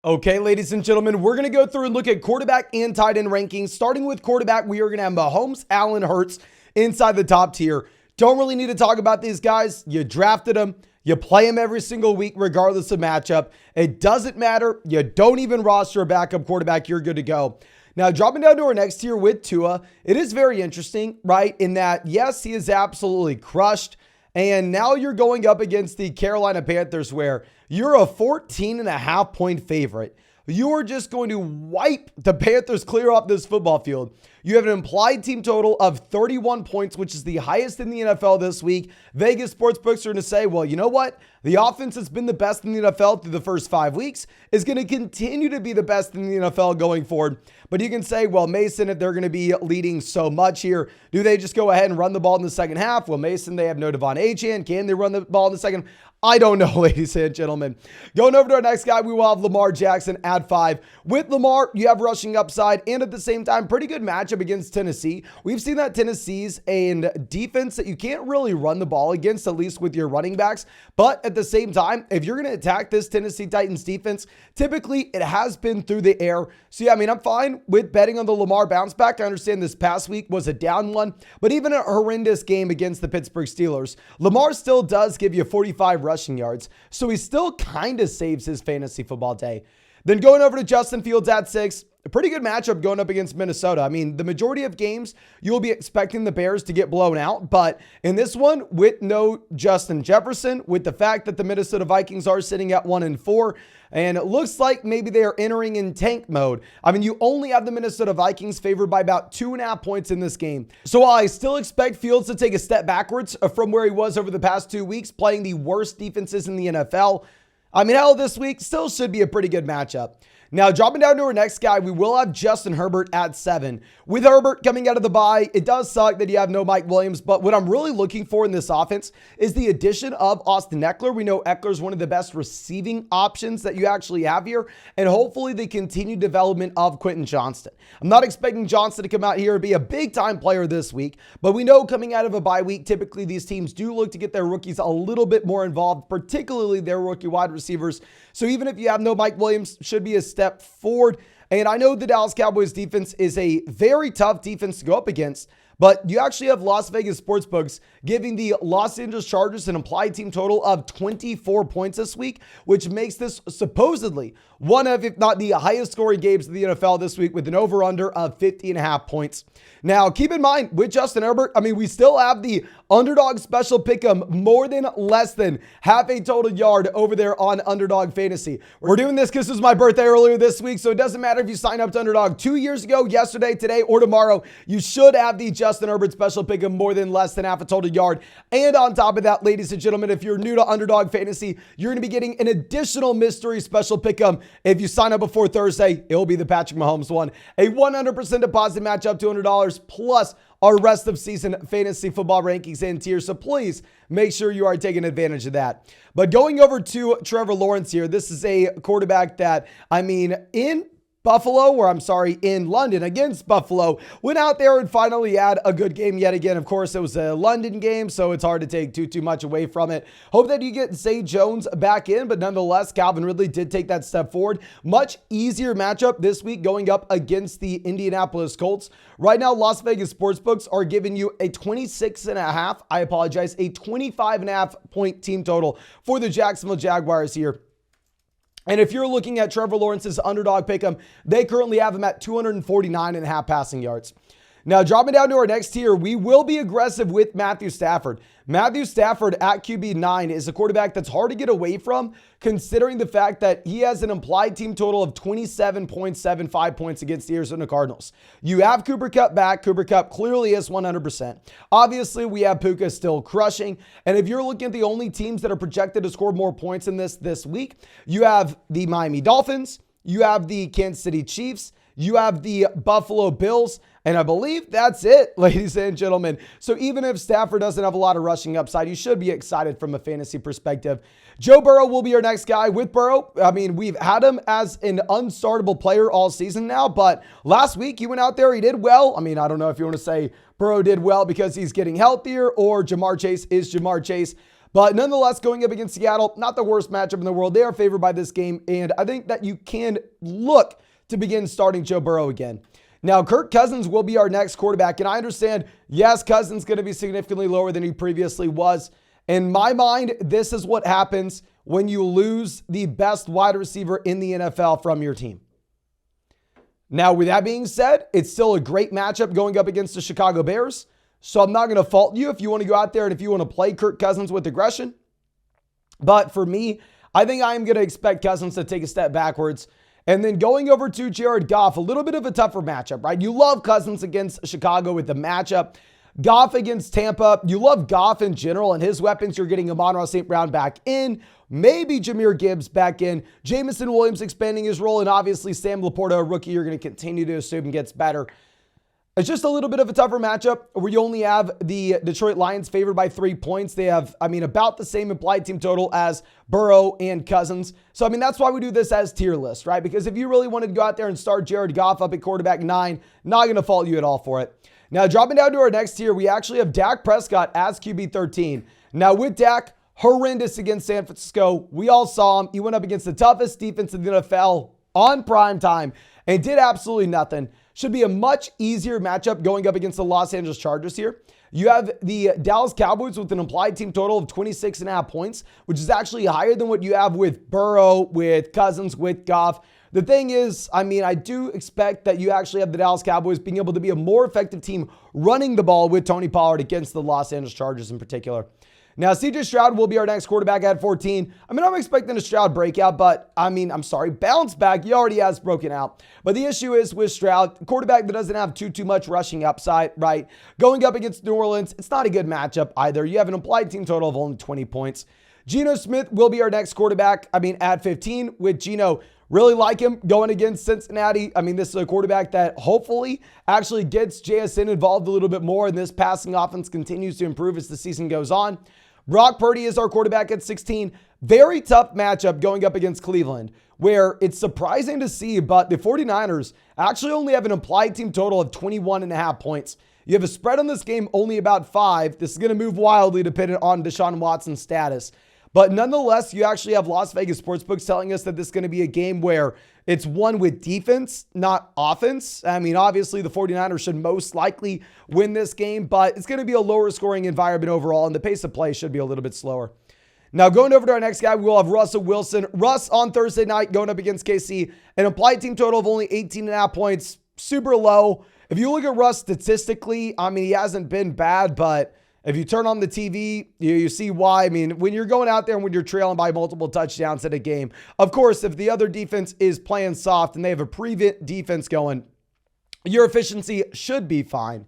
Okay, ladies and gentlemen, we're going to go through and look at quarterback and tight end rankings. Starting with quarterback, we are going to have Mahomes, Allen, Hurts inside the top tier. Don't really need to talk about these guys. You drafted them. You play them every single week, regardless of matchup. It doesn't matter. You don't even roster a backup quarterback. You're good to go. Now, dropping down to our next tier with Tua, it is very interesting, right? In that, yes, he is absolutely crushed. And now you're going up against the Carolina Panthers where you're a 14.5 point favorite. You are just going to wipe the Panthers clear off this football field. You have an implied team total of 31 points, which is the highest in the NFL this week. Vegas sportsbooks are going to say, well, you know what? The offense has been the best in the NFL through the first 5 weeks, is going to continue to be the best in the NFL going forward. But you can say, well, Mason, if they're going to be leading so much here, do they just go ahead and run the ball in the second half? Well, Mason, they have no Devon Achane. Can they run the ball in the second? I don't know, ladies and gentlemen. Going over to our next guy, we will have Lamar Jackson at 5. With Lamar, you have rushing upside and at the same time, pretty good matchup against Tennessee. We've seen that Tennessee's a defense that you can't really run the ball against, at least with your running backs. But at the same time, if you're going to attack this Tennessee Titans defense, typically it has been through the air. So yeah, I mean, I'm fine with betting on the Lamar bounce back. I understand this past week was a down one, but even a horrendous game against the Pittsburgh Steelers, Lamar still does give you 45 rushing yards. So he still kind of saves his fantasy football day. Then going over to Justin Fields at 6. A pretty good matchup going up against Minnesota. I mean, the majority of games, you'll be expecting the Bears to get blown out. But in this one, with no Justin Jefferson, with the fact that the Minnesota Vikings are sitting at 1-4, and it looks like maybe they are entering in tank mode. I mean, you only have the Minnesota Vikings favored by about 2.5 points in this game. So while I still expect Fields to take a step backwards from where he was over the past 2 weeks, playing the worst defenses in the NFL, I mean, hell, this week still should be a pretty good matchup. Now, dropping down to our next guy, we will have Justin Herbert at 7. With Herbert coming out of the bye, it does suck that you have no Mike Williams, but what I'm really looking for in this offense is the addition of Austin Eckler. We know Eckler's one of the best receiving options that you actually have here, and hopefully the continued development of Quentin Johnston. I'm not expecting Johnston to come out here and be a big-time player this week, but we know coming out of a bye week, typically these teams do look to get their rookies a little bit more involved, particularly their rookie wide receivers. So even if you have no Mike Williams, should be a step forward. And I know the Dallas Cowboys defense is a very tough defense to go up against, but you actually have Las Vegas sportsbooks giving the Los Angeles Chargers an implied team total of 24 points this week, which makes this supposedly one of, if not the highest scoring games of the NFL this week with an over-under of 50.5 points. Now, keep in mind, with Justin Herbert, I mean, we still have the Underdog special pick'em more than less than half a total yard over there on Underdog Fantasy. We're doing this because it was my birthday earlier this week, so it doesn't matter if you sign up to Underdog 2 years ago, yesterday, today, or tomorrow. You should have the Justin Herbert special pick'em more than less than half a total yard. And on top of that, ladies and gentlemen, if you're new to Underdog Fantasy, you're going to be getting an additional mystery special pick'em. If you sign up before Thursday, it will be the Patrick Mahomes one. A 100% deposit match up to $200 plus our rest of season fantasy football rankings and tiers. So please make sure you are taking advantage of that. But going over to Trevor Lawrence here, this is a quarterback that, I mean, in London against Buffalo, went out there and finally had a good game yet again. Of course, it was a London game, so it's hard to take too much away from it. Hope that you get Zay Jones back in, but nonetheless, Calvin Ridley did take that step forward. Much easier matchup this week going up against the Indianapolis Colts. Right now, Las Vegas sportsbooks are giving you a 25.5 point team total for the Jacksonville Jaguars here. And if you're looking at Trevor Lawrence's underdog pick'em, they currently have him at 249.5 passing yards. Now, dropping down to our next tier, we will be aggressive with Matthew Stafford. Matthew Stafford at QB9 is a quarterback that's hard to get away from, considering the fact that he has an implied team total of 27.75 points against the Arizona Cardinals. You have Cooper Kupp back. Cooper Kupp clearly is 100%. Obviously, we have Puka still crushing. And if you're looking at the only teams that are projected to score more points in this week, you have the Miami Dolphins, you have the Kansas City Chiefs, you have the Buffalo Bills, and I believe that's it, ladies and gentlemen. So even if Stafford doesn't have a lot of rushing upside, you should be excited from a fantasy perspective. Joe Burrow will be our next guy. With Burrow, I mean, we've had him as an unstartable player all season now, but last week he went out there, he did well. I mean, I don't know if you want to say Burrow did well because he's getting healthier or Jamar Chase is Jamar Chase. But nonetheless, going up against Seattle, not the worst matchup in the world. They are favored by this game, and I think that you can look to begin starting Joe Burrow again. Now, Kirk Cousins will be our next quarterback, and I understand, yes, Cousins going to be significantly lower than he previously was. In my mind, this is what happens when you lose the best wide receiver in the NFL from your team. Now, with that being said, it's still a great matchup going up against the Chicago Bears. So I'm not going to fault you if you want to go out there and if you want to play Kirk Cousins with aggression. But for me, I think I am going to expect Cousins to take a step backwards. And then going over to Jared Goff, a little bit of a tougher matchup, right? You love Cousins against Chicago with the matchup. Goff against Tampa. You love Goff in general and his weapons. You're getting Amon-Ra St. Brown back in. Maybe Jahmyr Gibbs back in. Jameson Williams expanding his role. And obviously Sam Laporta, a rookie, you're going to continue to assume gets better. It's just a little bit of a tougher matchup where you only have the Detroit Lions favored by 3 points. They have, about the same implied team total as Burrow and Cousins. So, that's why we do this as tier list, right? Because if you really wanted to go out there and start Jared Goff up at quarterback 9, not going to fault you at all for it. Now, dropping down to our next tier, we actually have Dak Prescott as QB 13. Now, with Dak, horrendous against San Francisco. We all saw him. He went up against the toughest defense in the NFL on prime time and did absolutely nothing. Should be a much easier matchup going up against the Los Angeles Chargers here. You have the Dallas Cowboys with an implied team total of 26.5 points, which is actually higher than what you have with Burrow, with Cousins, with Goff. The thing is, I do expect that you actually have the Dallas Cowboys being able to be a more effective team running the ball with Tony Pollard against the Los Angeles Chargers in particular. Now, CJ Stroud will be our next quarterback at 14. I'm expecting a Stroud breakout, but bounce back. He already has broken out. But the issue is with Stroud, quarterback that doesn't have too much rushing upside, right? Going up against New Orleans, it's not a good matchup either. You have an implied team total of only 20 points. Geno Smith will be our next quarterback, at 15 with Geno. Really like him going against Cincinnati. This is a quarterback that hopefully actually gets JSN involved a little bit more, and this passing offense continues to improve as the season goes on. Brock Purdy is our quarterback at 16. Very tough matchup going up against Cleveland, where it's surprising to see, but the 49ers actually only have an implied team total of 21.5 points. You have a spread on this game only about 5. This is going to move wildly dependent on Deshaun Watson's status. But nonetheless, you actually have Las Vegas sportsbooks telling us that this is going to be a game where it's won with defense, not offense. Obviously, the 49ers should most likely win this game, but it's going to be a lower scoring environment overall, and the pace of play should be a little bit slower. Now, going over to our next guy, we will have Russell Wilson. Russ on Thursday night going up against KC. An implied team total of only 18.5 points. Super low. If you look at Russ statistically, he hasn't been bad, but if you turn on the TV, you see why. When you're going out there and when you're trailing by multiple touchdowns in a game, of course, if the other defense is playing soft and they have a prevent defense going, your efficiency should be fine.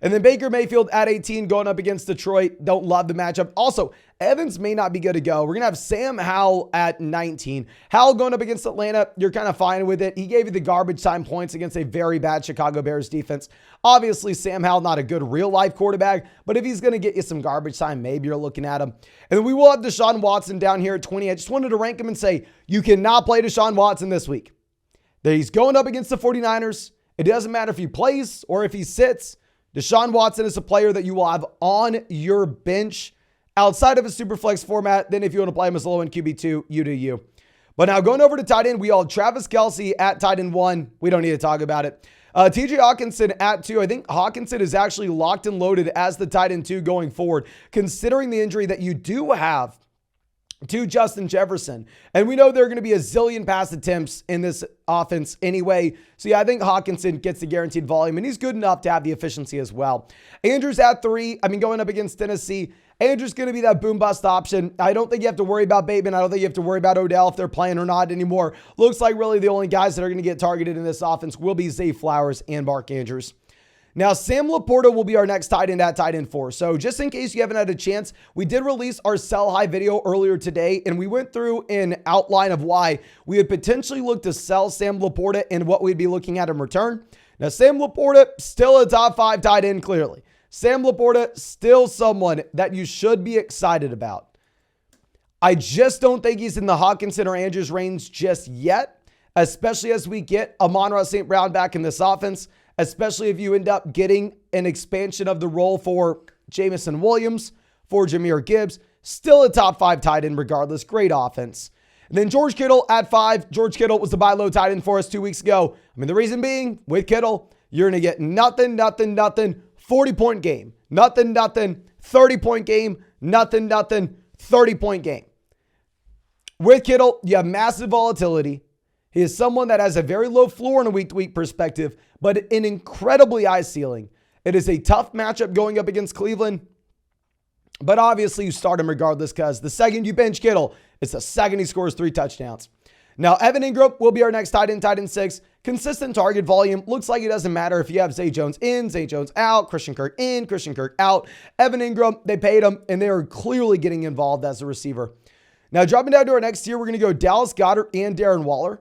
And then Baker Mayfield at 18 going up against Detroit. Don't love the matchup. Also, Evans may not be good to go. We're going to have Sam Howell at 19. Howell going up against Atlanta. You're kind of fine with it. He gave you the garbage time points against a very bad Chicago Bears defense. Obviously, Sam Howell, not a good real-life quarterback, but if he's going to get you some garbage time, maybe you're looking at him. And then we will have Deshaun Watson down here at 20. I just wanted to rank him and say, you cannot play Deshaun Watson this week. That he's going up against the 49ers. It doesn't matter if he plays or if he sits. Deshaun Watson is a player that you will have on your bench outside of a super flex format. Then if you want to play him as low in QB2, you do you. But now going over to tight end, we all have Travis Kelce at tight end 1. We don't need to talk about it. TJ Hawkinson at 2. I think Hawkinson is actually locked and loaded as the tight end 2 going forward, considering the injury that you do have to Justin Jefferson. And we know there are going to be a zillion pass attempts in this offense anyway. So yeah, I think Hawkinson gets the guaranteed volume, and he's good enough to have the efficiency as well. Andrews at 3. Going up against Tennessee. Andrews going to be that boom bust option. I don't think you have to worry about Bateman. I don't think you have to worry about Odell if they're playing or not anymore. Looks like really the only guys that are going to get targeted in this offense will be Zay Flowers and Mark Andrews. Now, Sam Laporta will be our next tight end at tight end 4. So just in case you haven't had a chance, we did release our sell high video earlier today, and we went through an outline of why we would potentially look to sell Sam Laporta and what we'd be looking at in return. Now, Sam Laporta, still a top 5 tight end, clearly. Sam Laporta, still someone that you should be excited about. I just don't think he's in the Hawkinson or Andrews range just yet, especially as we get Amon-Ra St. Brown back in this offense, especially if you end up getting an expansion of the role for Jameson Williams, for Jahmyr Gibbs. Still a top 5 tight end regardless. Great offense. And then George Kittle at 5. George Kittle was the buy low tight end for us 2 weeks ago. I mean, the reason being, with Kittle, you're going to get nothing, 40-point game. Nothing, 30-point game. Nothing, 30-point game. With Kittle, you have massive volatility. He is someone that has a very low floor in a week-to-week perspective, but an incredibly high ceiling. It is a tough matchup going up against Cleveland, but obviously you start him regardless because the second you bench Kittle, it's the second he scores 3 touchdowns. Now, Evan Ingram will be our next tight end 6. Consistent target volume. Looks like it doesn't matter if you have Zay Jones in, Zay Jones out, Christian Kirk in, Christian Kirk out. Evan Ingram, they paid him, and they are clearly getting involved as a receiver. Now, dropping down to our next tier, we're going to go Dallas Goedert and Darren Waller.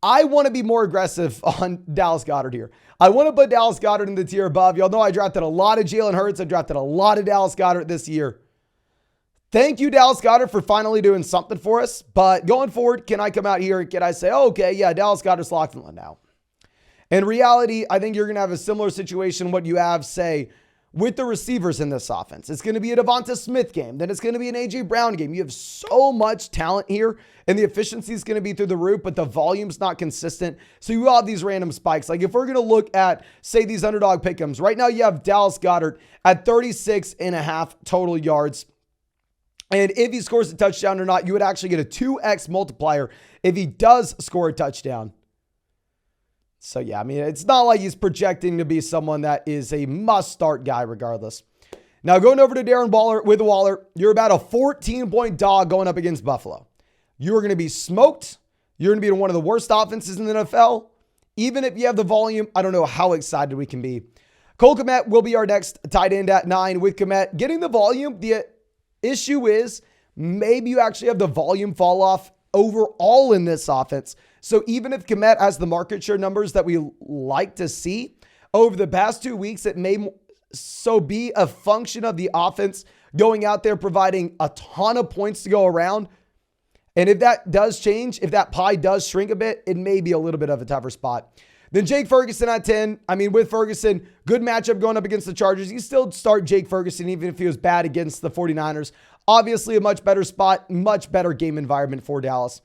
I want to be more aggressive on Dallas Goedert here. I want to put Dallas Goedert in the tier above. Y'all know I drafted a lot of Jalen Hurts. I drafted a lot of Dallas Goedert this year. Thank you, Dallas Goedert, for finally doing something for us. But going forward, can I come out here and can I say, oh, okay, yeah, Dallas Goedert's locked in now? In reality, I think you're going to have a similar situation what you have, say, with the receivers in this offense. It's going to be a Devonta Smith game. Then it's going to be an A.J. Brown game. You have so much talent here, and the efficiency is going to be through the roof, but the volume's not consistent. So you will have these random spikes. Like if we're going to look at, say, these underdog pick'ems, right now you have Dallas Goedert at 36.5 total yards. And if he scores a touchdown or not, you would actually get a 2x multiplier if he does score a touchdown. So yeah, I mean, it's not like he's projecting to be someone that is a must-start guy regardless. Now going over to Darren Waller, with Waller, you're about a 14-point dog going up against Buffalo. You're going to be smoked. You're going to be one of the worst offenses in the NFL. Even if you have the volume, I don't know how excited we can be. Cole Kmet will be our next tight end at 9. With Kmet getting the volume, the issue is maybe you actually have the volume fall off overall in this offense. So even if Kmet has the market share numbers that we like to see over the past 2 weeks, it may so be a function of the offense going out there providing a ton of points to go around. And if that does change, if that pie does shrink a bit, it may be a little bit of a tougher spot. Then Jake Ferguson at 10. I mean, with Ferguson, good matchup going up against the Chargers. You still start Jake Ferguson even if he was bad against the 49ers. Obviously a much better spot, much better game environment for Dallas.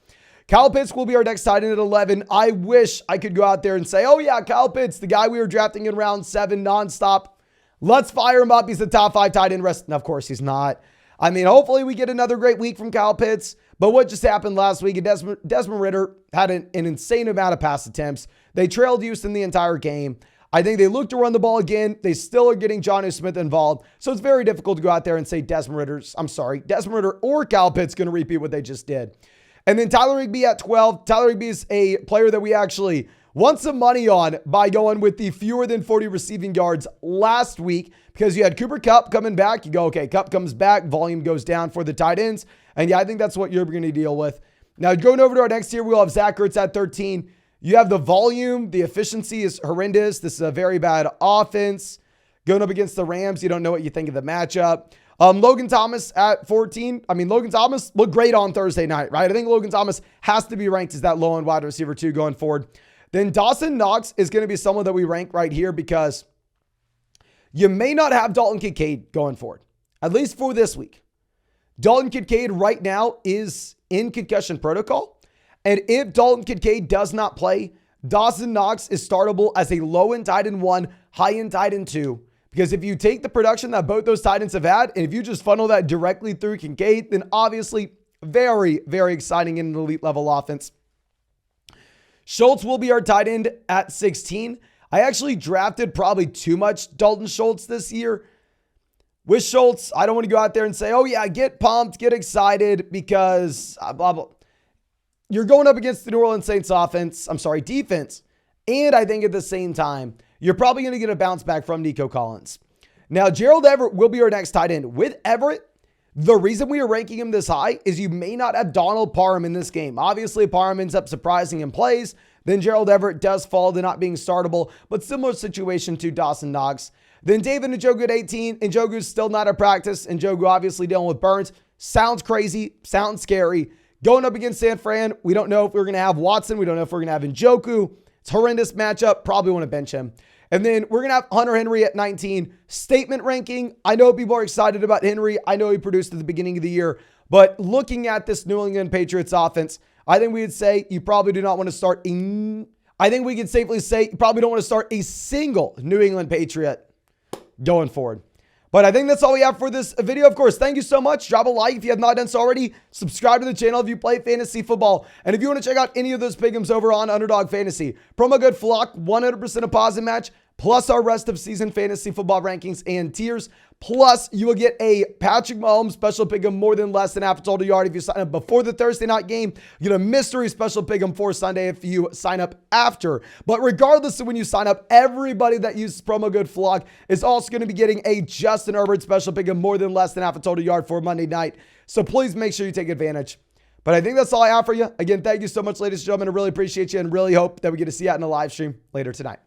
Kyle Pitts will be our next tight end at 11. I wish I could go out there and say, oh yeah, Kyle Pitts, the guy we were drafting in round 7 nonstop. Let's fire him up. He's the top 5 tight end. And of course he's not. I mean, hopefully we get another great week from Kyle Pitts. But what just happened last week, Desmond Ridder had an insane amount of pass attempts. They trailed Houston the entire game. I think they look to run the ball again. They still are getting Jonnu Smith involved. So it's very difficult to go out there and say Desmond Ridder or Kyle Pitts going to repeat what they just did. And then Tyler Higbee at 12. Tyler Higbee is a player that we actually won some money on by going with the fewer than 40 receiving yards last week because you had Cooper Kupp coming back. You go, okay, Kupp comes back, volume goes down for the tight ends. And yeah, I think that's what you're going to deal with. Now, going over to our next tier, we'll have Zach Ertz at 13. You have the volume. The efficiency is horrendous. This is a very bad offense. Going up against the Rams, you don't know what you think of the matchup. Logan Thomas at 14. I mean, Logan Thomas looked great on Thursday night, right? I think Logan Thomas has to be ranked as that low-end wide receiver 2 going forward. Then Dawson Knox is going to be someone that we rank right here because you may not have Dalton Kincaid going forward, at least for this week. Dalton Kincaid right now is in concussion protocol. And if Dalton Kincaid does not play, Dawson Knox is startable as a low-end tight end 1, high-end tight end 2. Because if you take the production that both those tight ends have had, and if you just funnel that directly through Kincaid, then obviously very, very exciting in an elite level offense. Schultz will be our tight end at 16. I actually drafted probably too much Dalton Schultz this year. With Schultz, I don't want to go out there and say, oh yeah, get pumped, get excited because blah, blah. You're going up against the New Orleans Saints defense. And I think at the same time, you're probably going to get a bounce back from Nico Collins. Now, Gerald Everett will be our next tight end. With Everett, the reason we are ranking him this high is you may not have Donald Parham in this game. Obviously, Parham ends up surprising in plays. Then Gerald Everett does fall to not being startable, but similar situation to Dawson Knox. Then David Njoku at 18. Njoku's still not at practice. Njoku obviously dealing with burns. Sounds crazy. Sounds scary. Going up against San Fran, we don't know if we're going to have Watson. We don't know if we're going to have Njoku. It's a horrendous matchup. Probably want to bench him. And then we're going to have Hunter Henry at 19. Statement ranking. I know people are excited about Henry. I know he produced at the beginning of the year. But looking at this New England Patriots offense, I think we would say you probably do not want to start. I think we can safely say you probably don't want to start a single New England Patriot going forward. But I think that's all we have for this video. Of course, thank you so much. Drop a like if you have not done so already. Subscribe to the channel if you play fantasy football. And if you want to check out any of those pick'ems over on Underdog Fantasy, promo code FLOCK, 100% deposit match, plus our rest of season fantasy football rankings and tiers. Plus, you will get a Patrick Mahomes special pick'em more than less than half a total yard if you sign up before the Thursday night game. You get a mystery special pick'em for Sunday if you sign up after. But regardless of when you sign up, everybody that uses promo code FLOCK is also going to be getting a Justin Herbert special pick'em more than less than half a total yard for Monday night. So please make sure you take advantage. But I think that's all I have for you. Again, thank you so much, ladies and gentlemen. I really appreciate you and really hope that we get to see you out in the live stream later tonight.